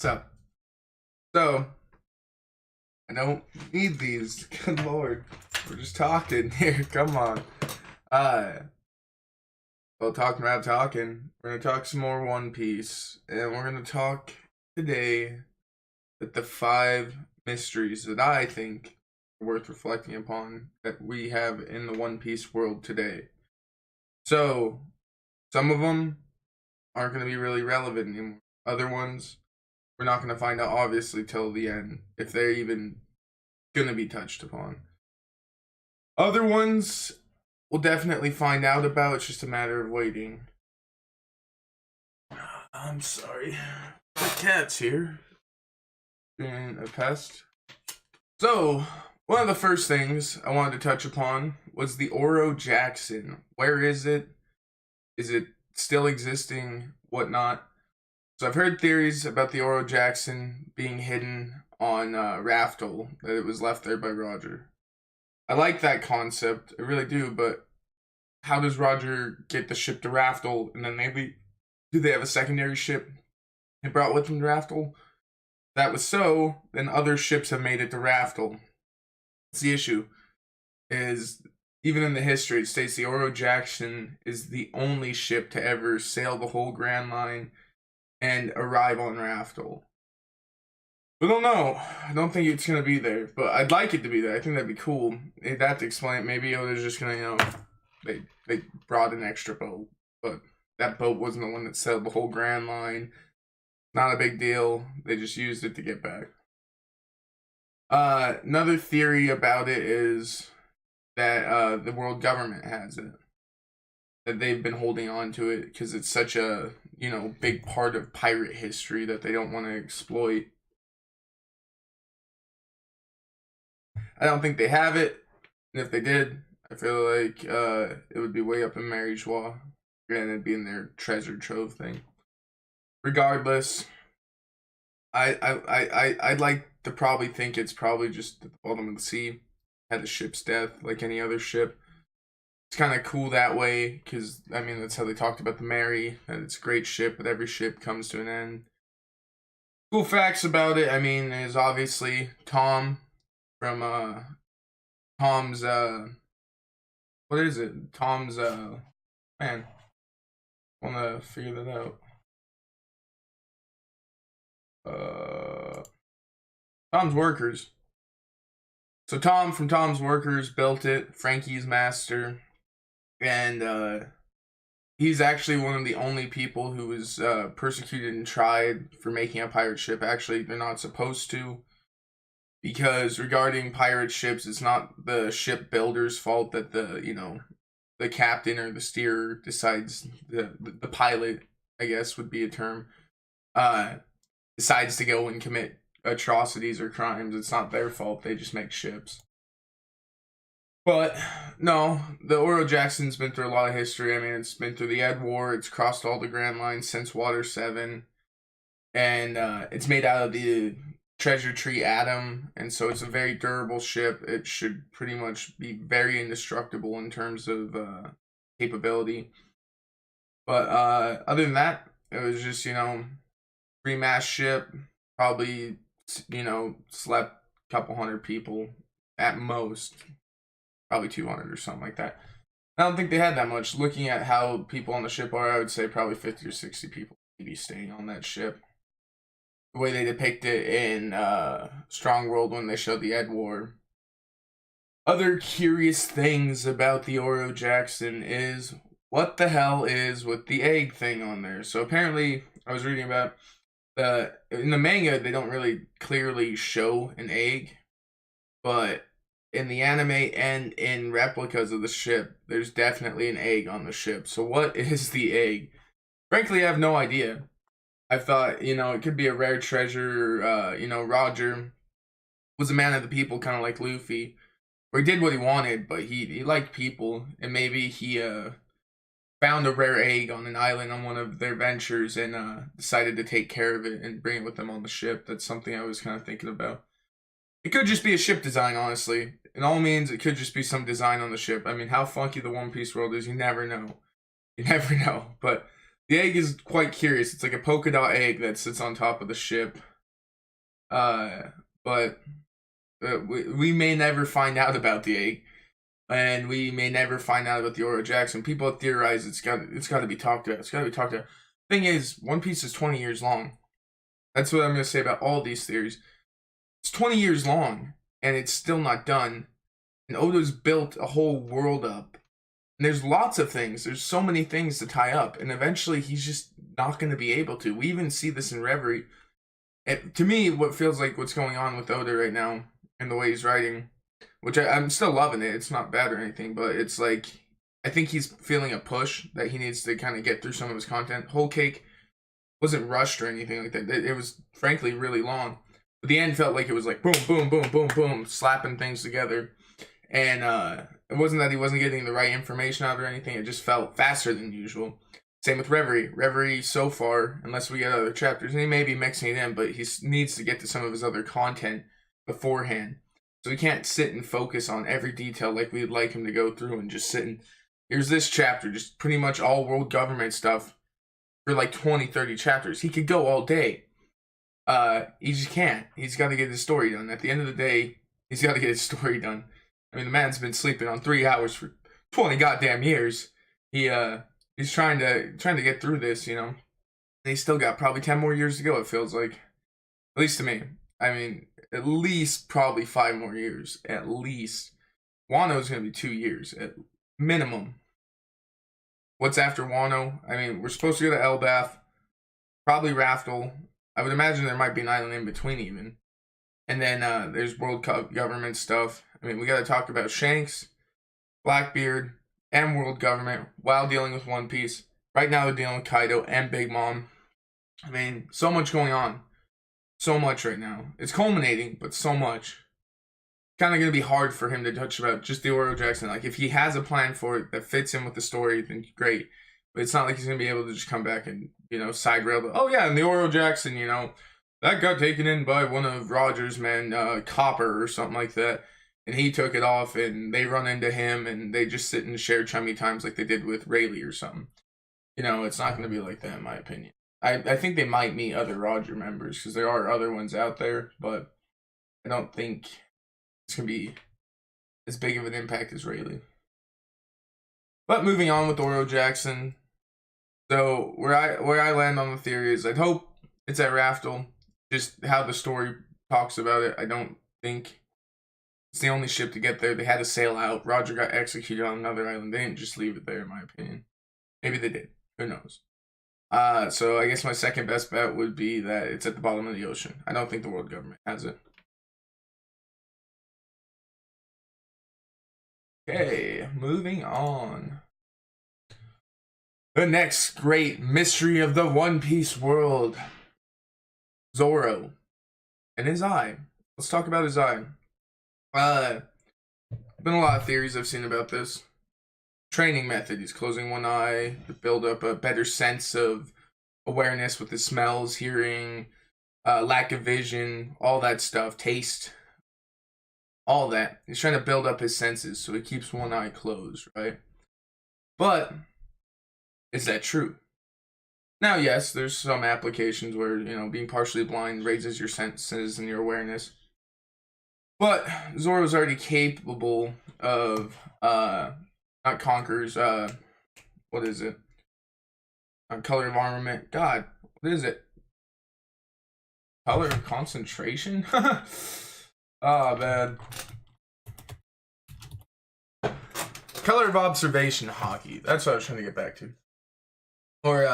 What's up? So, I don't need these. Good lord. We're just talking here. Come on. Uh, well, talking about talking. We're gonna talk some more One Piece. And we're gonna talk today with the five mysteries that I think are worth reflecting upon that we have in the One Piece world today. So, some of them aren't gonna be really relevant anymore. Other ones, we're not gonna find out obviously till the end if they're even gonna be touched upon. Other ones we'll definitely find out about. It's just a matter of waiting. I'm sorry. The cat's here. Being a pest. So, one of the first things I wanted to touch upon was the Oro Jackson. Where is it? Is it still existing? Whatnot? So I've heard theories about the Oro Jackson being hidden on Raftel, that it was left there by Roger. I like that concept, I really do, but how does Roger get the ship to Raftel, and then maybe do they have a secondary ship he brought with him to Raftel? If that was so, then other ships have made it to Raftel. That's the issue. Is even in the history, it states the Oro Jackson is the only ship to ever sail the whole Grand Line and arrive on Raftel. We don't know. I don't think it's gonna be there, but I'd like it to be there. I think that'd be cool. They'd have to explain it. Maybe they're just gonna, they brought an extra boat, but that boat wasn't the one that sailed the whole Grand Line. Not a big deal. They just used it to get back. Another theory about it is that the world government has it. That they've been holding on to it because it's such a, big part of pirate history that they don't want to exploit. I don't think they have it. And if they did, I feel like it would be way up in Mary Joie. Granted, being their treasure trove thing. Regardless, I'd like to probably think it's probably just at the bottom of the sea. Had the ship's death like any other ship. It's kind of cool that way because, that's how they talked about the Mary. That it's a great ship, but every ship comes to an end. Cool facts about it, is obviously Tom from Tom's what is it? Tom's man. Wanna figure that out. Tom's Workers. So Tom from Tom's Workers built it, Frankie's master, and he's actually one of the only people who was persecuted and tried for making a pirate ship. Actually, they're not supposed to. Because regarding pirate ships, it's not the shipbuilder's fault that the captain or the steerer decides, the pilot, I guess would be a term, decides to go and commit atrocities or crimes. It's not their fault. They just make ships. But no, the Oro Jackson's been through a lot of history. It's been through the Ed War. It's crossed all the Grand Lines since Water 7. And it's made out of the treasure tree atom, and so it's a very durable ship. It should pretty much be very indestructible in terms of capability. But other than that, it was just, three-mast ship, probably, slept a couple hundred people at most, probably 200 or something like that. I don't think they had that much. Looking at how people on the ship are, I would say probably 50 or 60 people maybe staying on that ship. The way they depict it in Strong World when they show the Ed War. Other curious things about the Oro Jackson is what the hell is with the egg thing on there. So apparently, I was reading about in the manga they don't really clearly show an egg, but in the anime and in replicas of the ship, there's definitely an egg on the ship. So what is the egg? Frankly, I have no idea. I thought, it could be a rare treasure. Roger was a man of the people, kind of like Luffy, where he did what he wanted, but he liked people, and maybe he found a rare egg on an island on one of their ventures and decided to take care of it and bring it with them on the ship. That's something I was kind of thinking about. It could just be a ship design, honestly. In all means, it could just be some design on the ship. How funky the One Piece world is, you never know. You never know, but The egg is quite curious. It's like a polka dot egg that sits on top of the ship. But we may never find out about the egg, and we may never find out about the Oro Jackson. People theorize it's got to be talked about. It's got to be talked about. Thing is, One Piece is 20 years long. That's what I'm going to say about all these theories. It's 20 years long, and it's still not done. And Oda's built a whole world up. And there's lots of things. There's so many things to tie up. And eventually, he's just not going to be able to. We even see this in Reverie. To me, what feels like what's going on with Oda right now, and the way he's writing, which I'm still loving it. It's not bad or anything, but it's like, I think he's feeling a push that he needs to kind of get through some of his content. Whole Cake wasn't rushed or anything like that. It was, frankly, really long. But the end felt like it was like boom, boom, boom, boom, boom, slapping things together. And it wasn't that he wasn't getting the right information out or anything. It just felt faster than usual. Same with Reverie. Reverie so far, unless we get other chapters, and he may be mixing it in, but he needs to get to some of his other content beforehand. So he can't sit and focus on every detail like we'd like him to go through and just sit and, here's this chapter, just pretty much all world government stuff for like 20, 30 chapters. He could go all day. He just can't. He's got to get his story done. At the end of the day, he's got to get his story done. I mean, the man's been sleeping on 3 hours for 20 goddamn years. He's trying to get through this, you know. And he's still got probably 10 more years to go, it feels like. At least to me. I mean, at least probably 5 more years. At least. Wano's going to be 2 years at minimum. What's after Wano? I mean, we're supposed to go to Elbaf. Probably Raftel. I would imagine there might be an island in between even. And then there's world government stuff. I mean, we got to talk about Shanks, Blackbeard, and world government while dealing with One Piece. Right now, they're dealing with Kaido and Big Mom. I mean, so much going on. So much right now. It's culminating, but so much. Kind of going to be hard for him to touch about just the Oro Jackson. Like, if he has a plan for it that fits in with the story, then great. But it's not like he's going to be able to just come back and, you know, side rail. Oh, yeah, and the Oro Jackson, you know, that got taken in by one of Roger's men, Copper or something like that. And he took it off, and they run into him, and they just sit and share chummy times like they did with Rayleigh or something. You know, it's not going to be like that, in my opinion. I think they might meet other Roger members, because there are other ones out there, but I don't think it's going to be as big of an impact as Rayleigh. But moving on with Oro Jackson. So, where I land on the theory is, I'd hope it's at Raftel. Just how the story talks about it, I don't think it's the only ship to get there. They had to sail out. Roger got executed on another island. They didn't just leave it there, in my opinion. Maybe they did. Who knows? So I guess my second best bet would be that it's at the bottom of the ocean. I don't think the world government has it. Okay, moving on. The next great mystery of the One Piece world. Zoro. And his eye. Let's talk about his eye. Been a lot of theories I've seen about this. Training method. He's closing one eye to build up a better sense of awareness with the smells, hearing, lack of vision, all that stuff, taste, all that. He's trying to build up his senses, so he keeps one eye closed, right? But is that true? Now, yes, there's some applications where, you know, being partially blind raises your senses and your awareness. But Zoro's already capable of, not Conqueror's, what is it? Color of Armament. God, what is it? Color of Concentration? Oh, man. Color of Observation Hockey. That's what I was trying to get back to. Or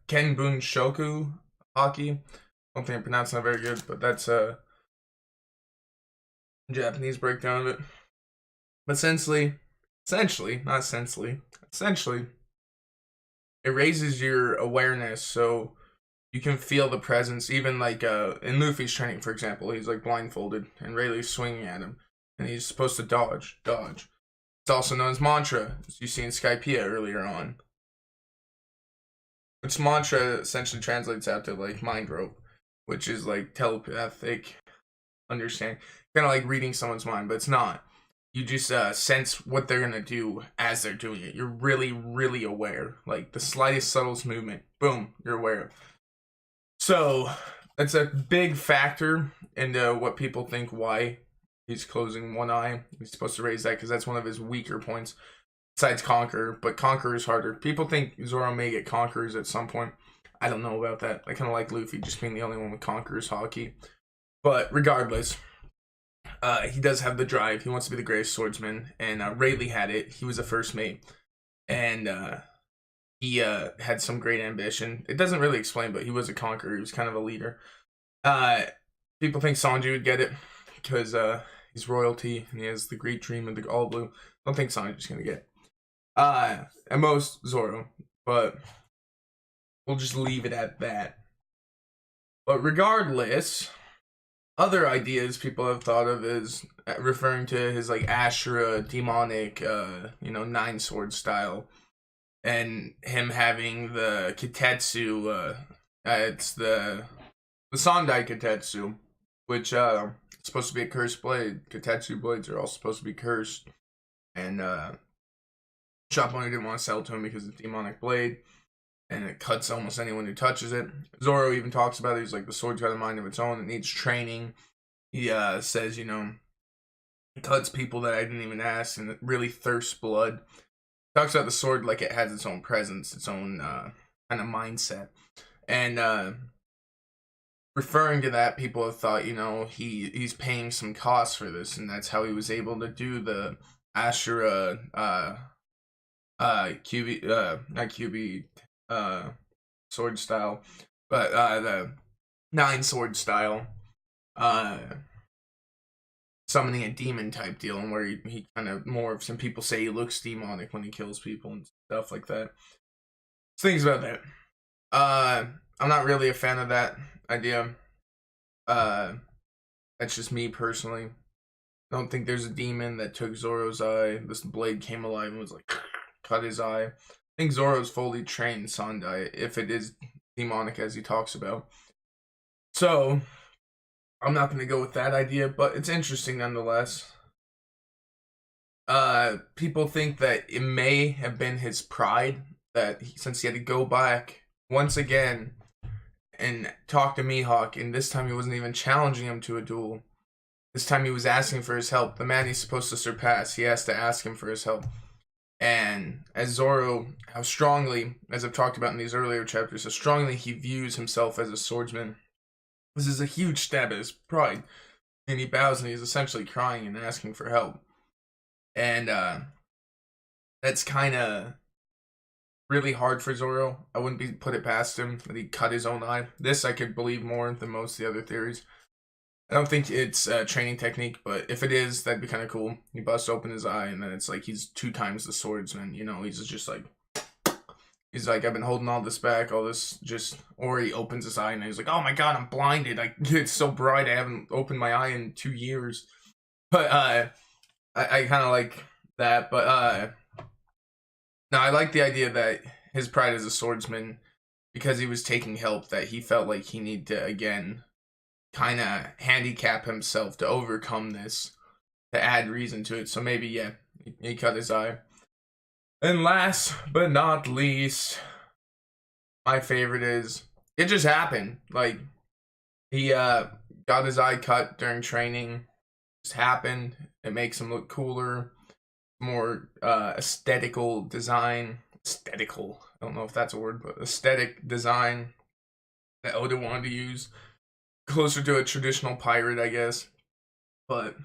Kenbun Shoku Hockey. I don't think I'm pronouncing that very good, but that's a Japanese breakdown of it. But essentially, it raises your awareness so you can feel the presence. Even like in Luffy's training, for example, he's like blindfolded and Rayleigh's swinging at him, and he's supposed to dodge. It's also known as mantra, as you see in Skypiea earlier on. Which mantra essentially translates out to like mind rope, which is like telepathic understanding, kind of like reading someone's mind, but it's not. you just sense what they're gonna do as they're doing it. You're really, really aware. Like the slightest subtlest movement, boom, you're aware. So that's a big factor into what people think why he's closing one eye. He's supposed to raise that because that's one of his weaker points. Besides Conqueror, but Conqueror is harder. People think Zoro may get Conquerors at some point. I don't know about that. I kind of like Luffy just being the only one with Conqueror's Haki. But regardless, he does have the drive. He wants to be the greatest swordsman, and Rayleigh had it. He was a first mate, and he had some great ambition. It doesn't really explain, but he was a conqueror. He was kind of a leader. People think Sanji would get it because he's royalty and he has the great dream of the all blue. I don't think Sanji's gonna get it. At most Zoro, but we'll just leave it at that. But regardless, other ideas people have thought of is referring to his like Ashura demonic, nine sword style, and him having the Kitetsu. It's the Sandai Kitetsu, which is supposed to be a cursed blade. Kitetsu blades are all supposed to be cursed, and shop owner didn't want to sell it to him because it's a demonic blade, and it cuts almost anyone who touches it. Zoro even talks about it. He's like, the sword's got a mind of its own. It needs training. He says, it cuts people that I didn't even ask, and it really thirsts blood. Talks about the sword like it has its own presence, its own kind of mindset. And referring to that, people have thought, he's paying some costs for this, and that's how he was able to do the Ashura not QB sword style, but the 9 sword style, summoning a demon type deal, and where he kind of some people say he looks demonic when he kills people and stuff like that. Things about that. I'm not really a fan of that idea. That's just me personally. I don't think there's a demon that took Zoro's eye. This blade came alive and was like cut his eye. I think Zoro's fully trained Sandai, if it is demonic as he talks about. So I'm not going to go with that idea, but it's interesting nonetheless. People think that it may have been his pride that since he had to go back once again and talk to Mihawk, and this time he wasn't even challenging him to a duel. This time he was asking for his help. The man he's supposed to surpass, he has to ask him for his help. And as Zoro, how strongly, as I've talked about in these earlier chapters, how strongly he views himself as a swordsman. This is a huge stab at his pride. And he bows and he's essentially crying and asking for help. And that's kind of really hard for Zoro. I wouldn't put it past him that he cut his own eye. This I could believe more than most of the other theories. I don't think it's a training technique, but if it is, that'd be kind of cool. He busts open his eye, and then it's like he's 2 times the swordsman. He's just like, I've been holding all this back, all this or he opens his eye and he's like, oh my god, I'm blinded. It's so bright, I haven't opened my eye in 2 years. But I kind of like that. But no, I like the idea that his pride as a swordsman, because he was taking help, that he felt like he needed to, again, kind of handicap himself to overcome this, to add reason to it. So maybe, yeah, he cut his eye. And last but not least, my favorite is, it just happened. Like, he got his eye cut during training. It just happened. It makes him look cooler, more aesthetical design. Aesthetical, I don't know if that's a word, but aesthetic design that Oda wanted to use. Closer to a traditional pirate, I guess. But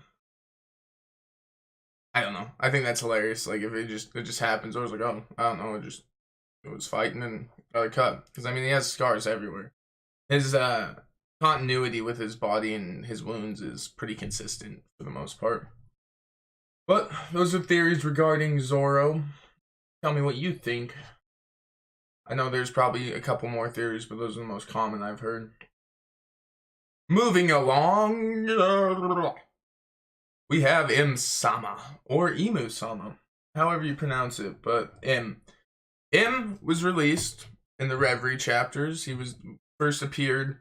I don't know. I think that's hilarious. Like, if it just happens, or it's like, oh, I don't know, it was fighting and got a cut. Because he has scars everywhere. His continuity with his body and his wounds is pretty consistent for the most part. But those are theories regarding Zoro. Tell me what you think. I know there's probably a couple more theories, but those are the most common I've heard. Moving along, we have M-sama, or Imu-sama, however you pronounce it, but M. M was released in the Reverie chapters. He was first appeared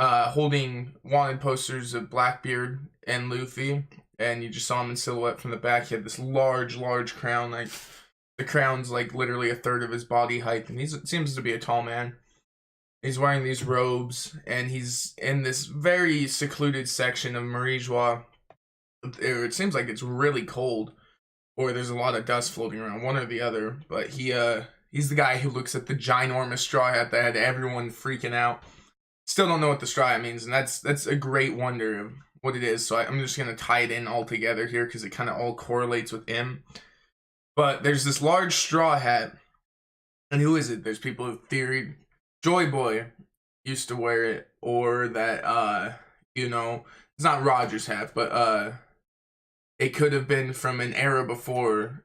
holding wanted posters of Blackbeard and Luffy, and you just saw him in silhouette from the back. He had this large crown, like the crown's like literally a third of his body height, and he seems to be a tall man. He's wearing these robes, and he's in this very secluded section of Marie Joie. It seems like it's really cold, or there's a lot of dust floating around, one or the other. But he's the guy who looks at the ginormous straw hat that had everyone freaking out. Still don't know what the straw hat means, and that's a great wonder of what it is. So I'm just gonna tie it in all together here because it kind of all correlates with him. But there's this large straw hat, and who is it? There's people who theoried Joy Boy used to wear it, or that it's not Roger's hat, but it could have been from an era before,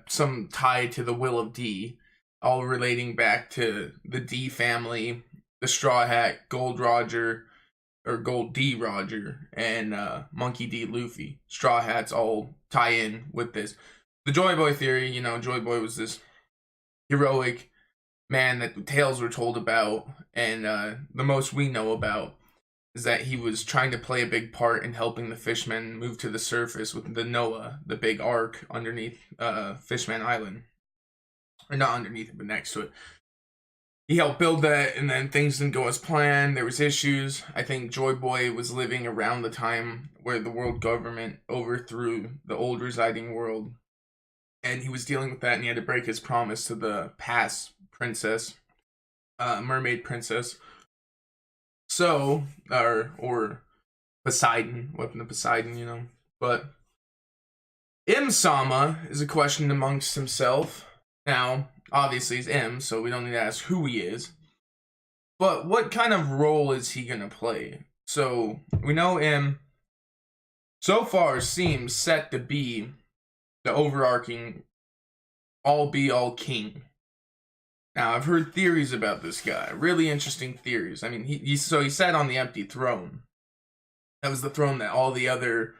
some tie to the Will of D, all relating back to the D family, the Straw Hat, Gold Roger, or Gold D Roger, and Monkey D Luffy. Straw Hats all tie in with this. The Joy Boy theory, Joy Boy was this heroic man that tales were told about, and the most we know about is that he was trying to play a big part in helping the fishmen move to the surface with the Noah, the big ark underneath Fishman Island. Or not underneath it, but next to it. He helped build that, and then things didn't go as planned. There was issues. I think Joy Boy was living around the time where the world government overthrew the old residing world. And he was dealing with that, and he had to break his promise to the past princess, mermaid princess. So, or Poseidon, weapon of Poseidon, But Im-sama is a question amongst himself. Now, obviously he's M, so we don't need to ask who he is. But what kind of role is he going to play? So, we know M, so far, seems set to be the overarching all-be-all king. Now, I've heard theories about this guy. Really interesting theories. I mean, he sat on the empty throne. That was the throne that all the other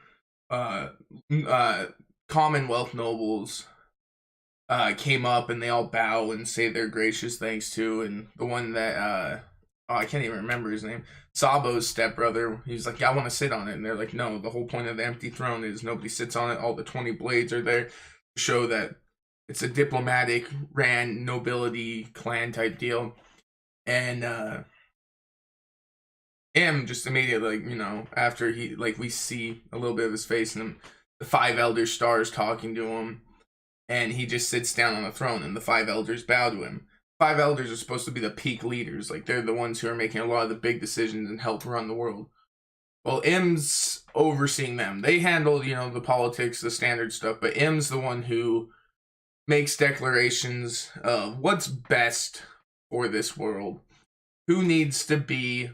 Commonwealth nobles came up and they all bow and say their gracious thanks to. And the one that, I can't even remember his name, Sabo's stepbrother, he's like, yeah, I want to sit on it. And they're like, no, the whole point of the empty throne is nobody sits on it. All the 20 blades are there to show that it's a diplomatic, Rand nobility clan type deal. And him just immediately, after we see a little bit of his face and the 5 elder stars talking to him, and he just sits down on the throne and the 5 elders bow to him. 5 elders are supposed to be the peak leaders. Like, they're the ones who are making a lot of the big decisions and help run the world. Well, M's overseeing them. They handle, the politics, the standard stuff, but M's the one who makes declarations of what's best for this world. Who needs to be,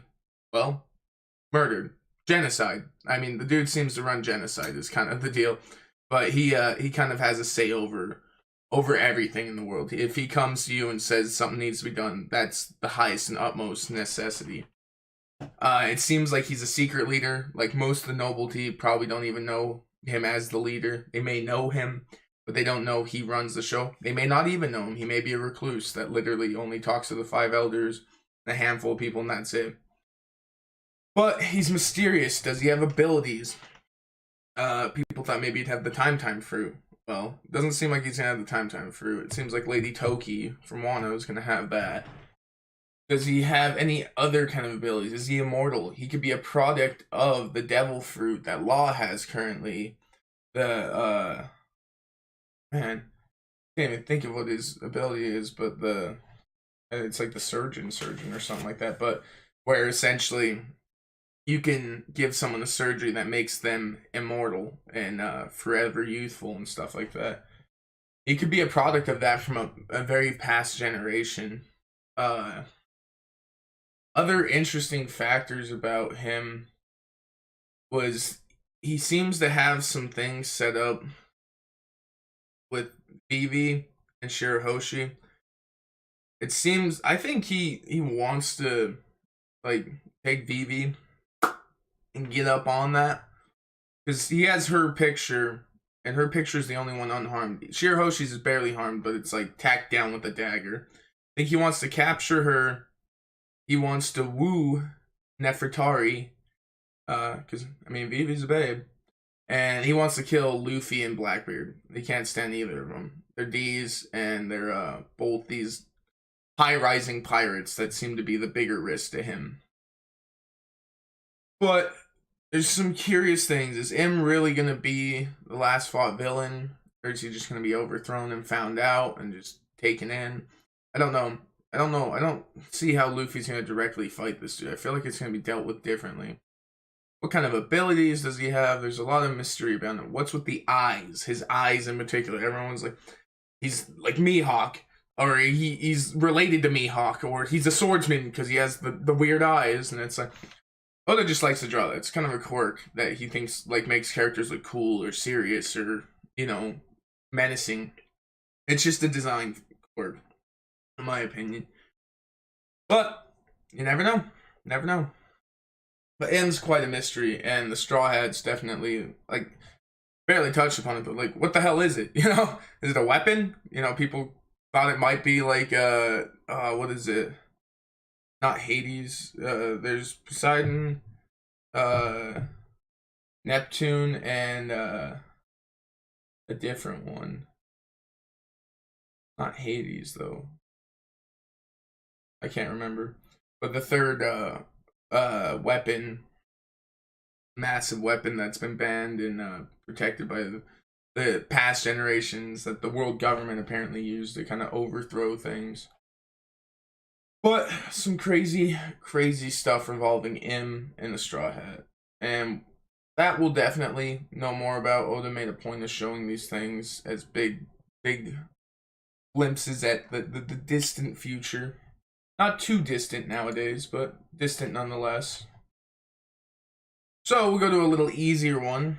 murdered. Genocide. I mean, the dude seems to run genocide is kind of the deal. But he kind of has a say over everything in the world. If he comes to you and says something needs to be done, that's the highest and utmost necessity. It seems like he's a secret leader. Like, most of the nobility probably don't even know him as the leader. They may know him, but they don't know he runs the show. They may not even know him. He may be a recluse that literally only talks to the 5 elders, a handful of people, and that's it. But he's mysterious. Does he have abilities? People thought maybe he'd have the time fruit. Well, it doesn't seem like he's gonna have the time fruit. It seems like Lady Toki from Wano is gonna have that. Does he have any other kind of abilities? Is he immortal? He could be a product of the devil fruit that Law has currently. Man, I can't even think of what his ability is, but it's like the surgeon or something like that, but where essentially you can give someone a surgery that makes them immortal and forever youthful and stuff like that. He could be a product of that from a very past generation. Other interesting factors about him was he seems to have some things set up with Vivi and Shirahoshi. It seems, I think he wants to take Vivi and get up on that, because he has her picture, and her picture is the only one unharmed. Shirahoshi's is barely harmed, but it's tacked down with a dagger. I think he wants to capture her. He wants to woo Nefertari, because I mean Vivi's a babe, and he wants to kill Luffy and Blackbeard. He can't stand either of them. They're D's, and they're both these high-rising pirates that seem to be the bigger risk to him. But there's some curious things. Is M really gonna be the last fought villain, or is he just gonna be overthrown and found out and just taken in? I don't know. I don't see how Luffy's gonna directly fight this dude. I feel like it's gonna be dealt with differently. What kind of abilities does he have? There's a lot of mystery about him. What's with the eyes? His eyes in particular. Everyone's like, he's like Mihawk, or he's related to Mihawk, or he's a swordsman because he has the weird eyes, and it's like Oda just likes to draw that. It's kind of a quirk that he thinks like makes characters look cool or serious or menacing. It's just a design quirk, in my opinion. But you never know. Never know. But M's quite a mystery, and the Straw Hats definitely like barely touched upon it. But like, what the hell is it? Is it a weapon? People thought it might be like what is it? Not Hades. There's Poseidon, Neptune, and a different one. Not Hades though. I can't remember. But the third weapon, massive weapon that's been banned and protected by the past generations that the world government apparently used to kind of overthrow things. But some crazy, crazy stuff involving M and the Straw Hat. And that we'll definitely know more about. Oda made a point of showing these things as big glimpses at the distant future. Not too distant nowadays, but distant nonetheless. So we'll go to a little easier one.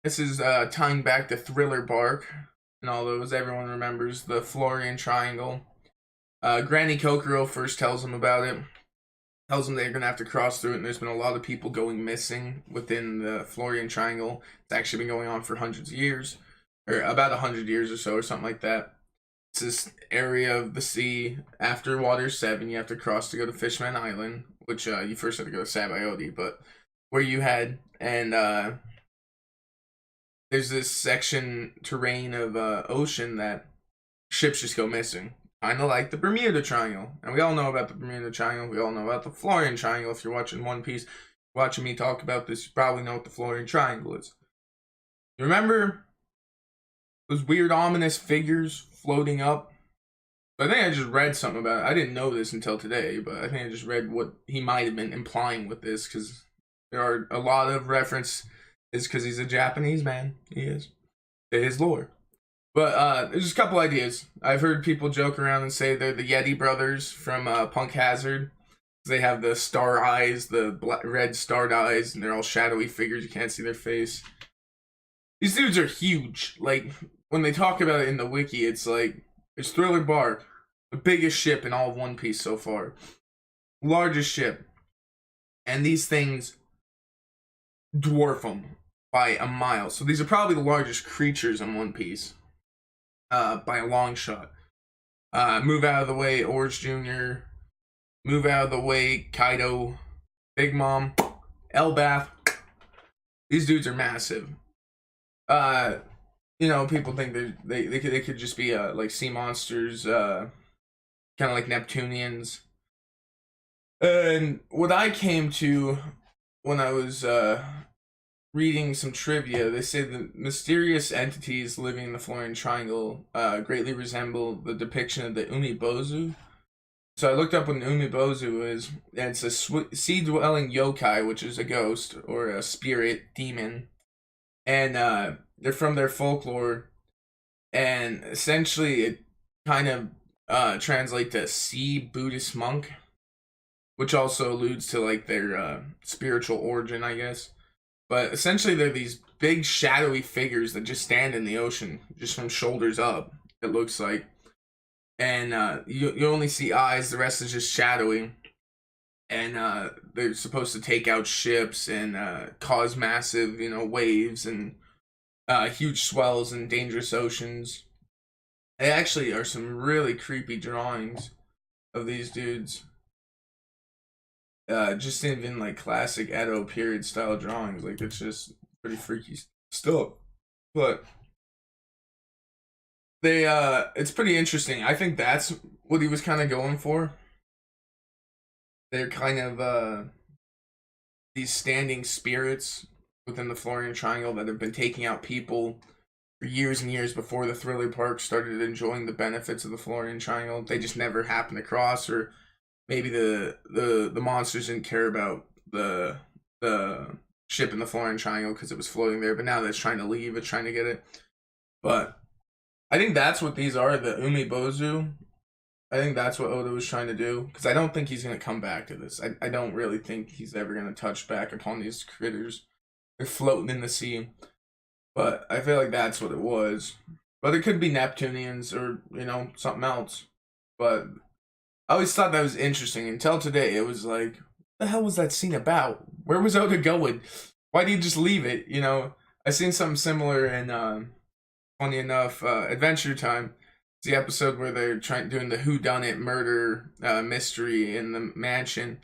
This is tying back to Thriller Bark and all those. Everyone remembers the Florian Triangle. Granny Kokoro first tells him about it. Tells him they're going to have to cross through it, and there's been a lot of people going missing within the Florian Triangle. It's actually been going on for hundreds of years, or about 100 years or so, or something like that. It's this area of the sea. After Water 7, you have to cross to go to Fishman Island, which you first had to go to Sabaody, but where you head, and there's this section, terrain of ocean that ships just go missing. Kind of like the Bermuda Triangle. And we all know about the Bermuda Triangle. We all know about the Florian Triangle. If you're watching One Piece, watching me talk about this, you probably know what the Florian Triangle is. You remember those weird ominous figures floating up? I think I just read something about it. I didn't know this until today, but I think I just read what he might have been implying with this, because there are a lot of references, because he's a Japanese man. He is. To his lore. But there's just a couple ideas. I've heard people joke around and say they're the Yeti brothers from Punk Hazard. They have the star eyes, the red starred eyes, and they're all shadowy figures. You can't see their face. These dudes are huge. Like, when they talk about it in the wiki, it's like, it's Thriller Bark, the biggest ship in all of One Piece so far. Largest ship. And these things dwarf them by a mile. So these are probably the largest creatures in One Piece. By a long shot. Move out of the way, Orange Jr. Move out of the way, Kaido. Big Mom. Elbaf. These dudes are massive. People think they could just be like sea monsters, kind of like Neptunians. And what I came to when I was reading some trivia, they say the mysterious entities living in the Florian Triangle greatly resemble the depiction of the Umibozu. So I looked up what an Umibozu is, and it's a sea-dwelling yokai, which is a ghost or a spirit demon, and they're from their folklore, and essentially it kind of translates to sea Buddhist monk, which also alludes to like their spiritual origin, I guess. But essentially, they're these big shadowy figures that just stand in the ocean, just from shoulders up, it looks like. And you only see eyes, the rest is just shadowy. And they're supposed to take out ships and cause massive, waves and huge swells in dangerous oceans. They actually are some really creepy drawings of these dudes. just even like classic Edo period style drawings. Like it's just pretty freaky stuff. But they it's pretty interesting. I think that's what he was kind of going for. They're kind of these standing spirits within the Florian Triangle that have been taking out people for years and years before the Thriller Park started enjoying the benefits of the Florian Triangle. They just never happened across, or maybe the monsters didn't care about the ship in the Florian Triangle because it was floating there. But now that it's trying to leave, it's trying to get it. But I think that's what these are, the Umibozu. I think that's what Oda was trying to do, because I don't think he's going to come back to this. I don't really think he's ever going to touch back upon these critters. They're floating in the sea. But I feel like that's what it was. But it could be Neptunians or, something else. But I always thought that was interesting. Until today, it was like, what the hell was that scene about? Where was Oda going? Why did he just leave it? I seen something similar in, funny enough, Adventure Time. It's the episode where they're doing the whodunit murder mystery in the mansion,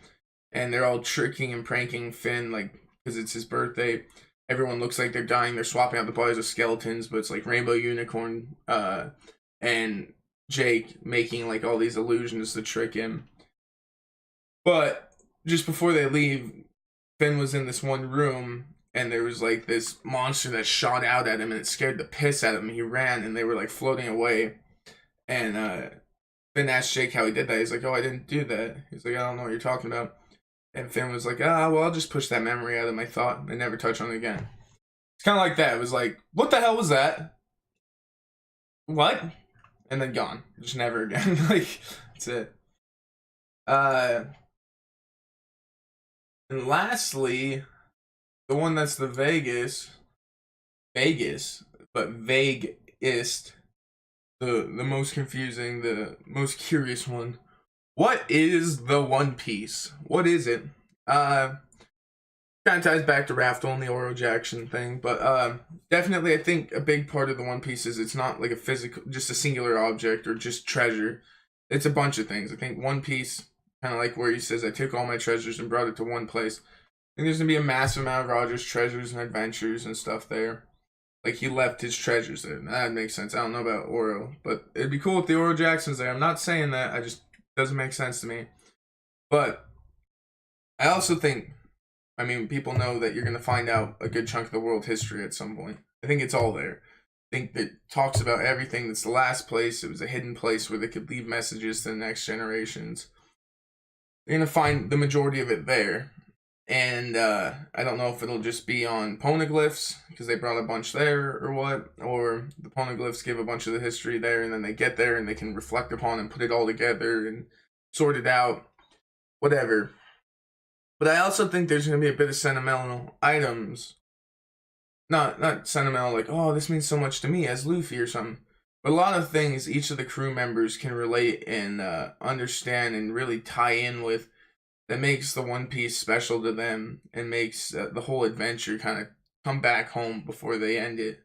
and they're all tricking and pranking Finn, like, because it's his birthday. Everyone looks like they're dying. They're swapping out the bodies of skeletons, but it's like Rainbow Unicorn and Jake making like all these illusions to trick him. But just before they leave, Finn was in this one room, and there was like this monster that shot out at him, and it scared the piss out of him. He ran, and they were like floating away. And Finn asked Jake how he did that. He's like, "Oh, I didn't do that." He's like, "I don't know what you're talking about." And Finn was like, well, I'll just push that memory out of my thought and never touch on it again. It's kind of like that. It was like, what the hell was that? What? And then gone. Just never again. Like, that's it. And lastly, the one that's the Vegas, but vaguest, the most confusing, the most curious one. What is the One Piece? What is it? Kind of ties back to Raftel and the Oro Jackson thing, but definitely I think a big part of the One Piece is it's not like a physical, just a singular object or just treasure. It's a bunch of things. I think One Piece, kind of like where he says, I took all my treasures and brought it to one place. I think there's going to be a massive amount of Roger's treasures and adventures and stuff there. Like, he left his treasures there. That makes sense. I don't know about Oro, but it'd be cool if the Oro Jackson's there. I'm not saying that. I just doesn't make sense to me. But I also think, people know that you're going to find out a good chunk of the world history at some point. I think it's all there. I think it talks about everything. That's the last place. It was a hidden place where they could leave messages to the next generations. You're going to find the majority of it there. And I don't know if it'll just be on poneglyphs, because they brought a bunch there or what, or the poneglyphs give a bunch of the history there, and then they get there and they can reflect upon and put it all together and sort it out, whatever. But I also think there's going to be a bit of sentimental items. Not sentimental like, oh, this means so much to me as Luffy or something. But a lot of things each of the crew members can relate and understand and really tie in with, that makes the One Piece special to them and makes the whole adventure kind of come back home before they end it.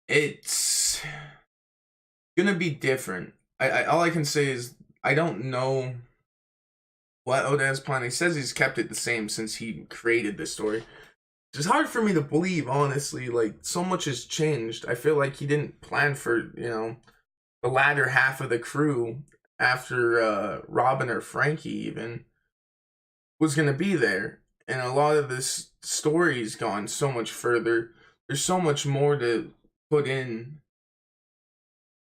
It's gonna be different. All I can say is I don't know what Oda has planned. He says he's kept it the same since he created this story. It's hard for me to believe, honestly. Like, so much has changed. I feel like he didn't plan for, the latter half of the crew after Robin or Frankie even was going to be there. And a lot of this story's gone so much further. There's so much more to put in.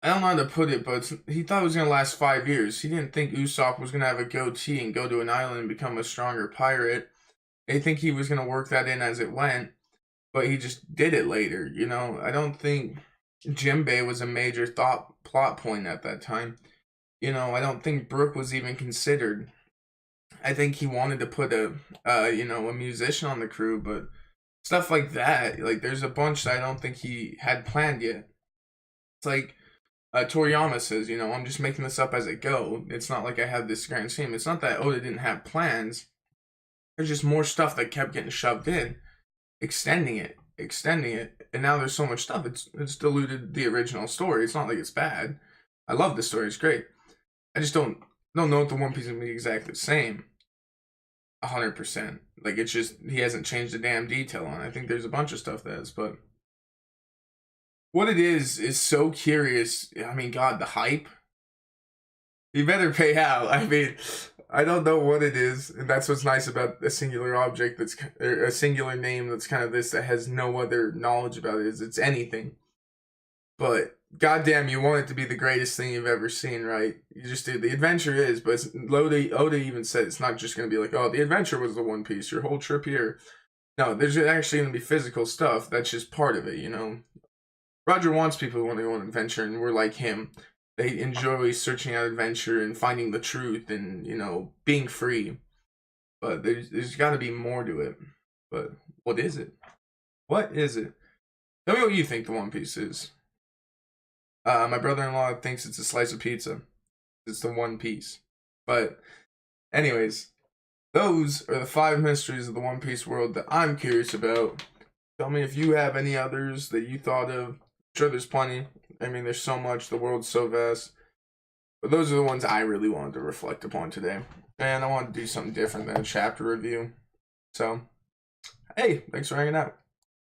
I don't know how to put it, but he thought it was going to last 5 years. He didn't think Usopp was going to have a goatee and go to an island and become a stronger pirate. They think he was going to work that in as it went, but he just did it later, I don't think Jinbei was a major plot point at that time. I don't think Brook was even considered. I think he wanted to put a musician on the crew, but stuff like that, like, there's a bunch that I don't think he had planned yet. It's like Toriyama says, I'm just making this up as I go. It's not like I have this grand scheme. It's not that Oda didn't have plans. There's just more stuff that kept getting shoved in, extending it, and now there's so much stuff. It's diluted the original story. It's not like it's bad. I love the story. It's great. I just don't know if the One Piece is going to be exactly the same. 100%. Like, it's just he hasn't changed a damn detail on it. I think there's a bunch of stuff that is, but what it is so curious. I mean, God, the hype. You better pay out. I mean, I don't know what it is, and that's what's nice about a singular object that's or a singular name that's kind of this that has no other knowledge about it. Is it's anything, but goddamn, you want it to be the greatest thing you've ever seen, right? You just do. The adventure is, but Oda even said it's not just going to be like, oh, the adventure was the One Piece, your whole trip here. No, there's actually going to be physical stuff. That's just part of it, you know. Roger wants people who want to go on an adventure, and we're like him. They enjoy searching out adventure and finding the truth and, you know, being free. But there's got to be more to it. But what is it? What is it? Tell me what you think the One Piece is. My brother-in-law thinks it's a slice of pizza. It's the One Piece. But anyways, those are the 5 mysteries of the One Piece world that I'm curious about. Tell me if you have any others that you thought of. I'm sure there's plenty. I mean, there's so much. The world's so vast. But those are the ones I really wanted to reflect upon today. And I wanted to do something different than a chapter review. So, hey, thanks for hanging out.